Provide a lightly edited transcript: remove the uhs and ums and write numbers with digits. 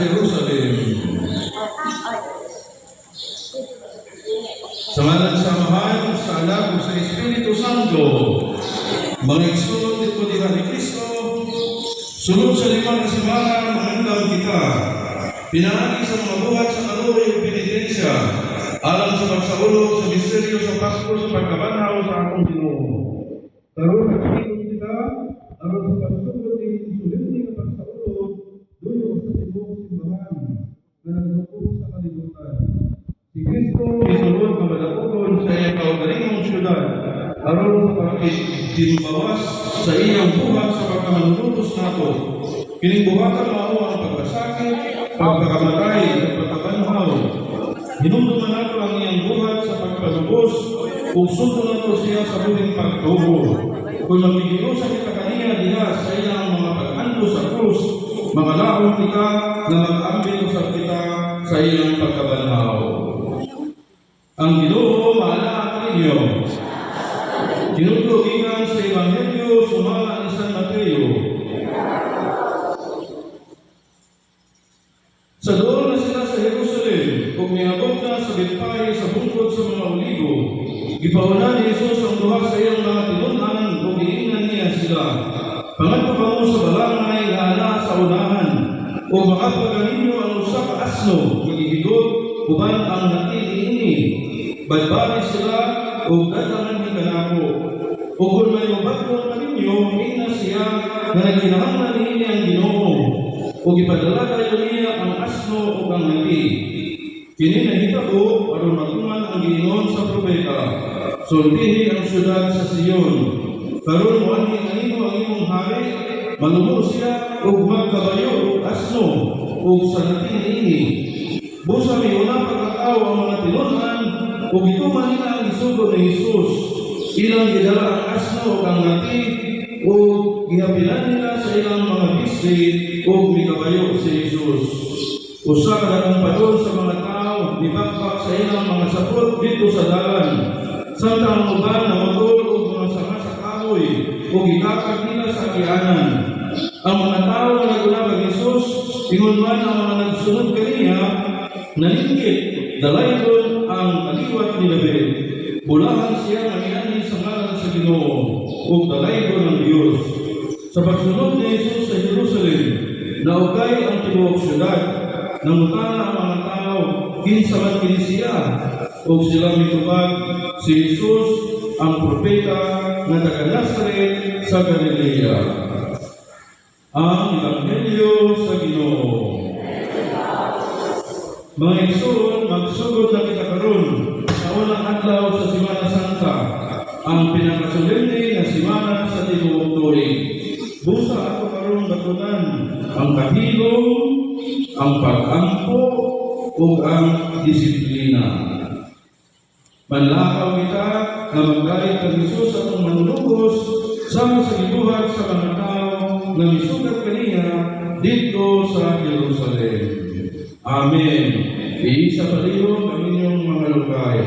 Jerusalem. Sa ngalan sa Mahal, sa Anak, o sa Espiritu Santo, mga igsoon at putihan ni Kristo, sunod sa 5 na semana, mangandam kita, pinaagi sa mga buhat sa kaluoy o penitensya, alang sa pagsaulog sa misteryo sa Pasko sa pagkabanhaw sa akong Ginoo. Karon nagpilog kita, aron sa pagsugod ng sulimni na pagsaulog, doon sa tibok simbahan, na naglupo sa kalibutan. Si Kristo isulod na malakuton sa iyang kaugalingong syudad, aron sa pagkimbawas sa iyang buhat sa pagkamanunutos nato. Kining buhatan mao ang pagkasakit, pagkakamatay, at pagkabanhaw. Hinumduman nato ang iyang buhat sa pagpalubos, kung sundo nato siya sa huling pagtubo. Kung magigiyusan kita kaniya diha sa iyang mga pag-ando sa krus, mga laong kita na mag-ambit usap kita sa iyang pagkabanhaw. Ang Ginoo maala ninyo. Tinutulungan sa Ebanghelyo sumala ni San Mateo. Sa doon na sila sa Jerusalem, kung miabot na sa Betpay sa bungkod sa mga Olibo, gipauna ni Jesus ang duha sa iyang mga tinunan kung giingnan niya sila. Pangatpabango sa balangay na ana sa unahan, o makapaganinyo ang usa ka asno, maghihigot, uban ang natiliini. Badbari sila, o dadangan ni kanako. O kung may mabagon na ninyo, ina siya na nagkinahanglan niya ang Ginoo. O ipadala kayo niya ang asno o ang nati. Kini nahitabo, aron matungan ang Ginoo sa propeta. Sultihi ang syudad sa Sion. Karon mo ang ang imong hari, malumo siya o magkabayo o asno o sa nati niini. Busa may una pagkatao ang mga tinunan, o gituman nila ang isugo ni Jesus. Ilang gidala ang asno o ang nati, o gihapilan nila sa ilang mga bisri, o migabayo si Jesus. Usa ka na padol sa mga tao, dibakbak sa ilang mga sapot dito sa dalan. Samtang ang uban na magol o mga sanga sa kahoy, o gikakag nila sa kianan. Ang mga tao na naguna kay Jesus, ingon man ang mga nagsunod kaniya, nalingkit, dalaygon ang kaliwat ni David. Bulahan siya ng iyanin sa ngalan sa Ginoo, o dalaygon ng Diyos. Sa pagsunod ni Jesus sa Jerusalem, naugay ang tibuok syudad, nangutana ang mga tao, kinsa man kini siya, o sila mitubag, si Jesus ang propeta na taga Nazaret sa Galilea. Ang Ebanghelyo sa Ginoo. Mga igsoon, magsugod na kita karon sa unang adlaw sa Semana Santa, ang pinakasolemne na semana sa tibuok tuig. Busa ato karon batunan ang kahilom, ang pag-ampo, ug ang disiplina. Manlakaw kita na magdayeg kang Jesus atong manunugos sama sa gibuhat sa mga tao na misugat kaniya dito sa Jerusalem. Amen. Iisa palihog ang inyong mga lugay.